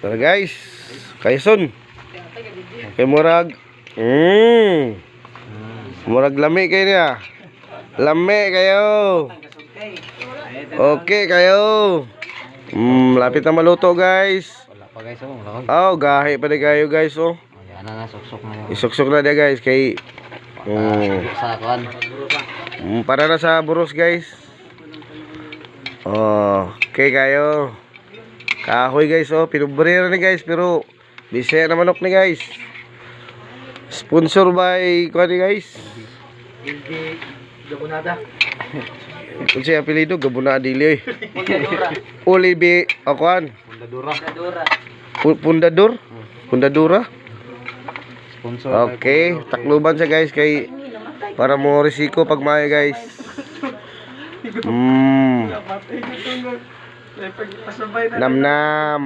Tara guys, kayson. Kay murag. Murag lami kayo niya. Lami kayo. Okay kayo. Lapit na maluto guys. Wala pa guys, oh, wala. Oh, gahi pa di kayo guys, oh. Ayan na, suksok na. Isuksok na dia guys kay Sa kuan. para na sa buros guys. Oh, okay kayo. Kahoy guys, oh, pinubrera ni guys pero bisaya na manok ni guys. Sponsor by kuan ni guys. Hindi gabunada. Kung siya apelido Gabuna Dili. Pundadura. Olibi akuan. Pundadura. Pundador. Pundadura. Sponsor. Okay, takluban siya guys kay para mo risiko pag maayo guys. Nam nam.